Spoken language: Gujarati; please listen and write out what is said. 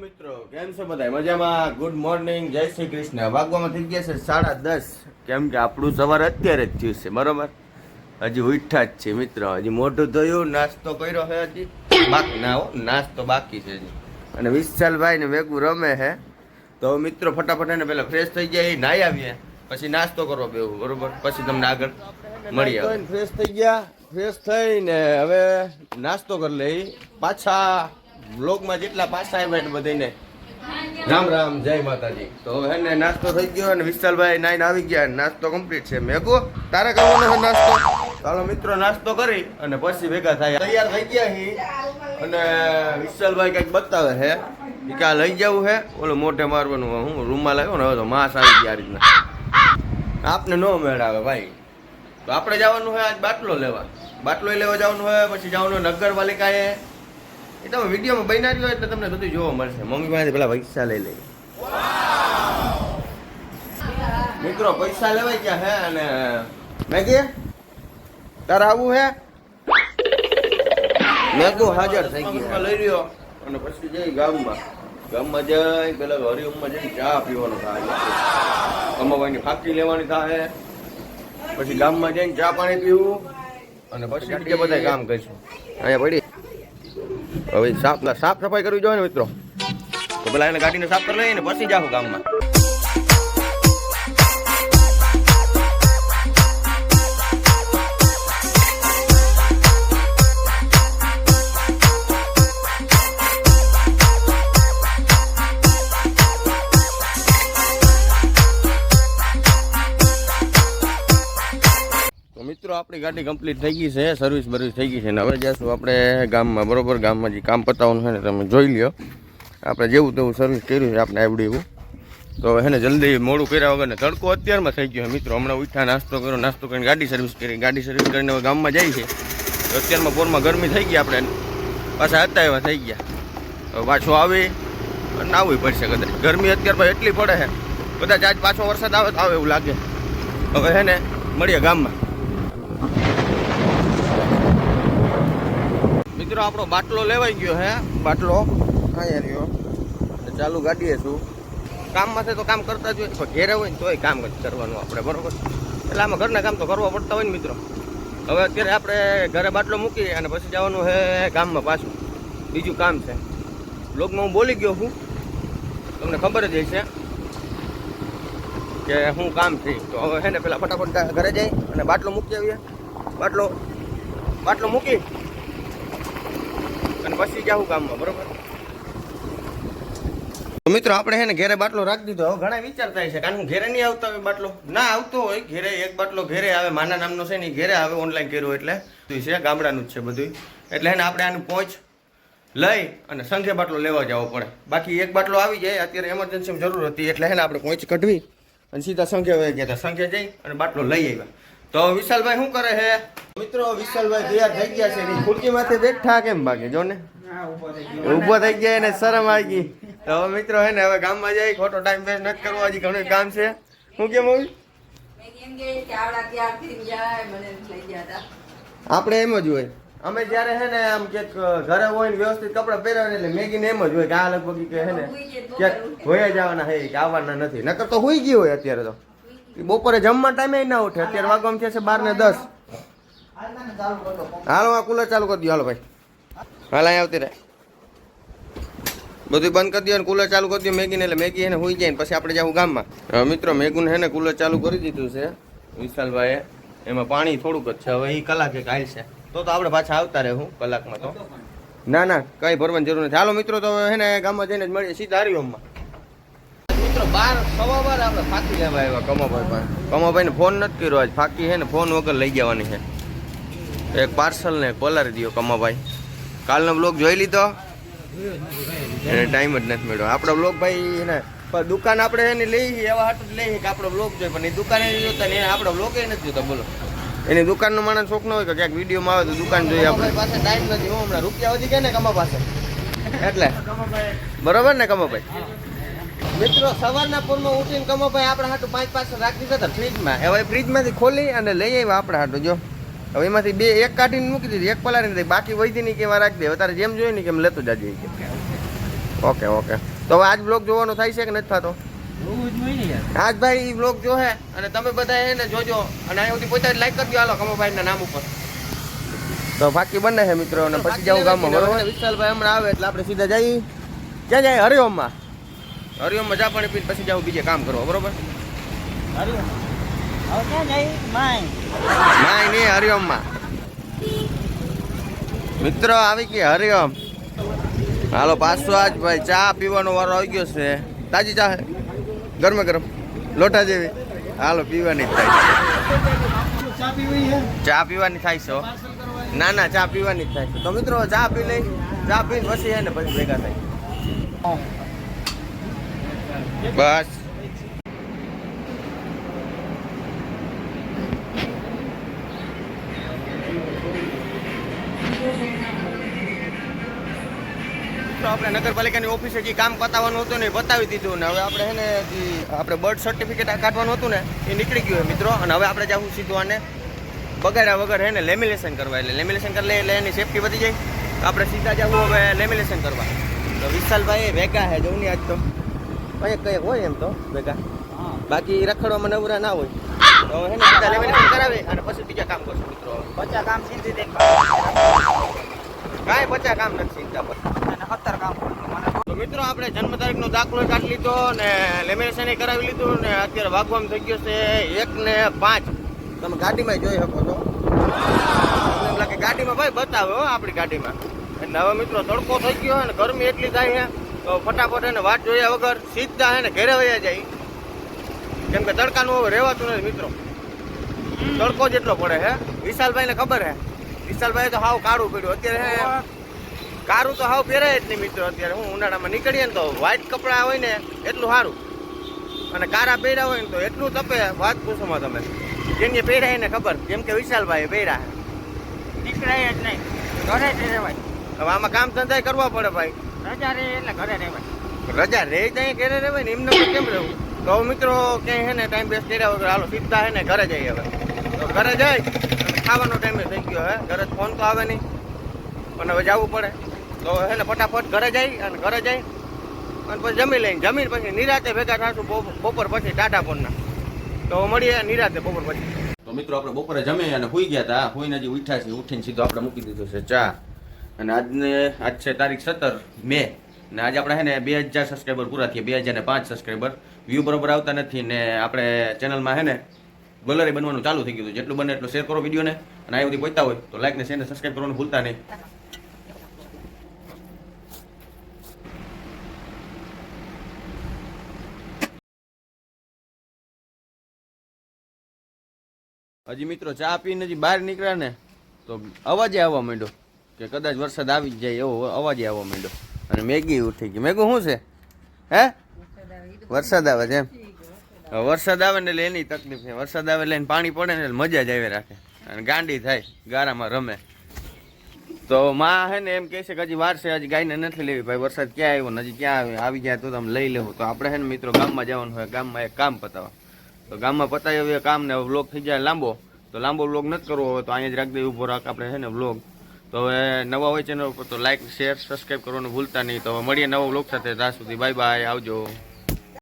મિત્રો કેમ છો બધા મજામાં? ગુડ મોર્નિંગ, જય શ્રી કૃષ્ણ. વાગવામાં થઈ ગયા છે 10:30. કેમ કે આપણું સવાર અત્યારે જ થયું છે, બરોબર. હજી ઉઠ્યા જ છે મિત્રો. હજી મોઢું ધોયું, નાસ્તો કર્યો છે, હજી બાકી ના હો, નાસ્તો બાકી છે હજી. અને વિશાલભાઈ ને વેગું રમે છે. તો મિત્રો ફટાફટ એને પેલા ફ્રેશ થઈ ગયા, નાહી આવીએ, પછી નાસ્તો કરવો બેવું, બરોબર. પછી તમને આગળ મળી આવે. ફ્રેશ થઈ ગયા, ફ્રેશ થઈને હવે નાસ્તો કરી લઈ. પાછા બ્લોગમાં જેટલા પાછા આવ્યા બધાને રામ રામ, જય માતાજી. તો હે ને નાસ્તો થઈ ગયો અને વિશાલભાઈ નાઈને આવી ગયા. નાસ્તો કમ્પ્લીટ છે. મેગો તારે કરવાનો છે નાસ્તો? ચાલો મિત્રો નાસ્તો કરી અને પછી ભેગા થાય. તૈયાર થઈ ગયા હી અને વિશાલભાઈ કંઈક બતાવે છે કે આ લઈ જવું છે, ઓલો મોઢે મારવાનું. હું રૂમમાં લાવ્યો ને, હવે તો માંસ આવી ગયા આ રીતના. આપને નો મેળ આવે ભાઈ. તો આપણે જવાનું હોય આજ બાટલો લેવા. બાટલો લેવા જવાનું હોય, પછી જવાનું નગરપાલિકાએ. એ તમે વિડીયોમાં બન્યા રહ્યો એટલે તમને બધું જોવા મળશે. મમ્મી પાસેથી પેલા પૈસા લઈ લઈ. મિત્રો પૈસા લેવાય ગયા હે અને મેગી તારે આવું હે? મેગો હાજર થઈ ગઈ લઈ રહ્યો અને પછી જઈ ગામમાં. ગામમાં જઈ પેલા હરિઓમમાં જઈને ચા પીવાનો થાય, કમાવાની ફાકી લેવાની થાય. પછી ગામમાં જઈને ચા પાણી પીવું અને પછી બીજા બધા કામ કરીશું. અહીંયા પડી હવે સાફ સફાઈ કરવી જોઈએ ને મિત્રો. તો પેલા એને ગાડીને સાફ કરી લઈએ ને પછી જાઉં ગામમાં. મિત્રો આપણી ગાડી કમ્પ્લીટ થઈ ગઈ છે, સર્વિસ બર્વિસ થઈ ગઈ છે ને હવે જઈશું આપણે ગામમાં, બરોબર. ગામમાં જે કામ પતાવવાનું છે ને તમે જોઈ લ્યો. આપણે જેવું તેવું સર્વિસ કર્યું છે આપણે આવડ્યું એવું. તો હે ને જલ્દી મોડું કર્યા વગર ને તડકો અત્યારમાં થઈ ગયો મિત્રો. હમણાં ઉઠ્યા, નાસ્તો કર્યો, નાસ્તો કરીને ગાડી સર્વિસ કરી. ગાડી સર્વિસ કરીને હવે ગામમાં જાય છે. તો અત્યારમાં પોરમાં ગરમી થઈ ગઈ, આપણે પાછા હતા એવા થઈ ગયા. હવે પાછો આવી અને આવવું પડશે કદાચ. ગરમી અત્યારમાં એટલી પડે છે, કદાચ આજ પાછો વરસાદ આવે તો આવે એવું લાગે. હવે હે ને મળીએ ગામમાં. મિત્રો આપણો બાટલો લેવાઈ ગયો હે. બાટલો અહીંયા રહ્યો. ચાલુ ગાડીએ છું. કામમાં છે તો કામ કરતા જ હોય, પણ ઘેરે હોય ને તોય કામ કરવાનું આપણે, બરોબર. એટલે આમાં ઘરના કામ તો કરવા પડતા હોય ને મિત્રો. હવે અત્યારે આપણે ઘરે બાટલો મૂકી અને પછી જવાનું છે ગામમાં પાછું. બીજું કામ છે. બ્લોગમાં હું બોલી ગયો છું, તમને ખબર જ હશે કે શું કામ છે. તો હવે છે ને પેલા ફટાફટ ઘરે જઈ અને બાટલો મૂકી આવીએ. બાટલો મૂકી અને પછી જાઉં ગામમાં, બરોબર. તો મિત્રો આપણે છે ને ઘેરે બાટલો રાખી દીધો. હવે ઘણા વિચારતા છે કારણ કે ઘેરે નહીં આવતા હોય બાટલો. ના આવતો હોય ઘેરે, એક બાટલો ઘેરે આવે. માના નામનો છે ને ઘેરે આવે, ઓનલાઈન કર્યો એટલે છે, ગામડાનું જ છે બધું. એટલે છે ને આપણે આનું પહોંચ લઈ અને સંઘે બાટલો લેવા જવો પડે. બાકી એક બાટલો આવી જાય, અત્યારે એમરજન્સીમાં જરૂર હતી એટલે છે ને આપણે પહોંચ કઢવી અને સીધા સંઘે વહી ગયા હતા. સંઘે જઈ અને બાટલો લઈ આવ્યા. તો વિશાલભાઈ શું કરે છે? મિત્રો વિશાલભાઈ તૈયાર થઈ ગયા છે. ખુરશીમાંથી બેઠા કેમ ભાગે જો ને, ઉભો થઈ ગયા ને શરમ આવી ગઈ. તો હવે મિત્રો હે ને હવે ગામમાં જઈ, ખોટો ટાઈમ વેસ્ટ નથી કરવો. હજી ઘણું કામ છે. શું કેમ હોય? આપણે એમ જ હોય. અમે જયારે હે ને આમ કે ઘરે હોય ને વ્યવસ્થિત કપડા પહેરવાના એટલે મેગીને એમ જ હોય કે આ લગભગ કે હે ને ક્યાંક હોયા જવાના હે કે આવવાના નથી. નકર તો હોઈ ગયું હોય. અત્યારે તો બપોરે જમવા ટાઈમે ના ઉઠે. અત્યારે વાગવામાં છે 12:10. હાલો આ કુલર ચાલુ કરી દો. હાલો ભાઈ, હાલ અહીં આવતી રહે. બધું બંધ કરી દો અને કુલર ચાલુ કરી દો મેગીને. એટલે મેગી એને હોઈ જાય ને પછી આપણે જાવું ગામમાં. મિત્રો મેગુને હે ને કુલર ચાલુ કરી દીધું છે વિશાલભાઈએ. એમાં પાણી થોડુંક જ છે. હવે એ કલાકે કાલ છે તો આપણે પાછા આવતા રહેવું કલાકમાં. તો ના કઈ ભરવાની જરૂર નથી. હાલો મિત્રો તો હે ને ગામમાં જઈને જ મળીએ સીધા હરિઓમમાં. મિત્રો 12:15 આપણે ફાકી લેવા આવ્યા કમાભાઈ પાસે. કમાભાઈને ફોન નથી કર્યો આજ. ફાકી છે ને ફોન વગર લઈ જવાની છે. એક પાર્સલ ને પલારી દો કમાભાઈ. કાલનો બ્લોગ જોઈ લીધો? એને ટાઈમ જ નથી મળ્યો. આપણો બ્લોગ ભાઈ એને દુકાન આપણે એને લઈ એવા હાટું જ લઈએ કે આપણો બ્લોગ જોઈએ, પણ એ દુકાને જોતા ને આપણો બ્લોગ એ નથી જોતા. બોલો, એની દુકાનનો માણસ શોખ ન હોય કે ક્યાંક વિડીયોમાં આવે તો દુકાન જોઈએ. આપણે પાસે ટાઈમ નથી. હું હમણાં રૂપિયા વધી ગયા ને કમા પાસે એટલે, બરોબર ને કમાભાઈ? મિત્રો સવારના પૂરમાં ઉઠીને કમાભાઈ આપણા હાટું 5 પાર્સલ રાખી દીધા હતા ફ્રીજમાં. હવે ફ્રીજમાંથી ખોલી અને લઈ આવ્યા આપણા હાટું. જો હવે એમાંથી એક કાઢીને મૂકી દીધી, એક પલાળી દીધી, બાકી વધી નહીં કેવા રાખી દે. હવે તારે જેમ જોઈએ ને કેમ લેતો જાજે. ઓકે. તો હવે આજ બ્લોગ જોવાનો થાય છે કે નથી થતો? આજ ભાઈ ઈ બ્લોગ જો હે અને તમે બધા એને જોજો અને અહીં સુધી પહોંચાય લાઈક કરજો. હાલો કમલભાઈ ના નામ ઉપર તો બાકી બને છે મિત્રો અને પછી જાવ ગામમાં બરોબર. વિશાલભાઈ હમણાં આવે એટલે આપણે સીધા જઈએ ક્યાં જાય? હરિઓમમાં. હરિઓમમાં ચા પાણી પીને પછી જાવ બીજે કામ કરવા બરોબર. માય નહીં હરિઓમમાં મિત્રો આવી ગયા હરિઓમ. હાલો પાછો આજ ભાઈ ચા પીવાનો વારો આવી ગયો છે. તાજી ચા ગરમે ગરમ લોટા જેવી. હાલો પીવાની જ થાય ચા પીવાની થાય છે. ના ના ચા પીવાની જ થાય છે. તો મિત્રો ચા પી લઈ. ચા પીને પછી ને પછી ભેગા થાય બસ. આપણે નગરપાલિકાની ઓફિસે જે કામ પતાવવાનું હતું ને બતાવી દીધું ને હવે આપણે છે ને આપણે બર્થ સર્ટિફિકેટ કાઢવાનું હતું ને એ નીકળી ગયું મિત્રો. અને હવે આપણે જવું સીધું આને બગાડ્યા વગર હે ને લેમિનેશન કરવા. એટલે લેમિનેશન કરી લે એટલે એની સેફટી વધી જાય. તો આપણે સીધા જવું હવે લેમિનેશન કરવા. તો વિશાલભાઈ ભેગા હે જવું આજ તો કંઈક હોય એમ તો ભેગા, બાકી રખડવામાં નવરા ના હોય. તો હે ને સીધા લેમિનેશન કરાવી અને પછી બીજા કામ કરશું મિત્રો. પચા કામ સીધી દે કાંઈ 50 કામ નથી સીધા પર 70 કામ. તો મિત્રો આપણે જન્મ તારીખનો દાખલો કાઢી લીધો ને લેમિનેશન કરાવી લીધું ને અત્યારે વાગવામાં થઈ ગયો છે 1:05. તમે ગાડીમાં જોઈ શકો છો. એમ લાગે ગાડીમાં ભાઈ બતાવે હો આપણી ગાડીમાં. એટલે હવે મિત્રો તડકો થઈ ગયો અને ગરમી એટલી થાય છે તો ફટાફટ એને વાટ જોયા વગર સીધા હે ને ઘેરે વયા જાય. કેમ કે તડકાનું હવે રહેવાતું નથી મિત્રો. તડકો જેટલો પડે છે. વિશાલભાઈને ખબર હે. વિશાલભાઈ તો હાવ કાળું પડ્યું અત્યારે. કાળું તો હાવ પહેરાય જ નહીં મિત્રો. અત્યારે હું ઉનાળામાં નીકળીએ ને તો વ્હાઈટ કપડાં હોય ને એટલું સારું અને કાળા પહેર્યા હોય ને તો એટલું તપે વાત પૂછોમાં તમે. જેને પહેરાય ને ખબર. જેમ કે વિશાલભાઈ પહેર્યા નીકળાય જ નહીં, ઘરે જ રહેવાય. હવે આમાં કામ ધંધા કરવા પડે ભાઈ. રજા રહે એટલે ઘરે રહેવાય. રજા રહે ત્યાં ઘરે રહેવાય ને એમને કેમ રહેવું? તો મિત્રો ક્યાંય હે ને ટાઈમ વેસ્ટ કર્યા વગર હાલો સીધા હે ને ઘરે જઈએ. હવે તો ઘરે જાય ખાવાનો ટાઈમ થઈ ગયો હે. ઘરે ફોન તો આવે નહીં પણ હવે જવું પડે. તો હે ને ફટાફટ ઘરે જાય અને ઘરે જાય અને પછી જમી લઈને જમીન પછી નિરાતે ભેગા થશું બપોર પછી ટાટાપોરના. તો મળીએ નિરાતે બપોર પછી. તો મિત્રો આપણે બપોરે જમી અને સુઈ ગયા હતા. સુઈને હજી ઉઠ્યા છે. ઉઠીને સીધો આપણે મૂકી દીધો છે ચા. અને આજ છે તારીખ 17 મે ને આજે આપણે હે ને 2000 સબસ્ક્રાઈબર પૂરા થયા. 2005 સબસ્ક્રાઈબર. વ્યૂ બરોબર આવતા નથી ને આપણે ચેનલમાં હે ને ગેલેરી બનવાનું ચાલુ થઈ ગયું હતું. જેટલું બને એટલું શેર કરો વિડીયોને અને આ બધી પહોંચતા હોય તો લાઈક ને શેર ને સબસ્ક્રાઈબ કરવાનું ભૂલતા નહીં. હજી મિત્રો ચા પીને હજી બહાર નીકળ્યા ને તો અવાજે આવવા માંડ્યો કે કદાચ વરસાદ આવી જાય એવો અવાજે આવવા માંડ્યો. અને મેગી ઉઠી ગઈ. મેગું શું છે? હે વરસાદ આવે છે એમ? વરસાદ આવે ને એટલે એની તકલીફ છે. વરસાદ આવે એટલે પાણી પડે ને એટલે મજા જ આવે રાખે અને ગાંડી થાય ગારામાં રમે. તો માં હે ને એમ કહે છે કે હજી વાર છે, હજી ગાયને નથી લેવી. ભાઈ વરસાદ ક્યાં આવ્યો ને હજી ક્યાં આવી ગયા તો તમે લઈ લેવું. તો આપણે હે ને મિત્રો ગામમાં જવાનું હોય. ગામમાં એક કામ પતાવવા. તો ગામમાં પતાવી હવે કામ ને વ્લોગ થઈ જાય લાંબો. તો લાંબો વ્લોગ નથી કરવો હોય તો અહીંયા જ રાખ દે ઉભો રાખ આપણે છે ને વ્લોગ. તો હવે નવા હોય ચેનલ ઉપર તો લાઈક શેર સબસ્ક્રાઈબ કરવાનું ભૂલતા નહીં. તો હવે મળીએ નવો વ્લોગ સાથે. ત્યાં સુધી બાય બાય, આવજો.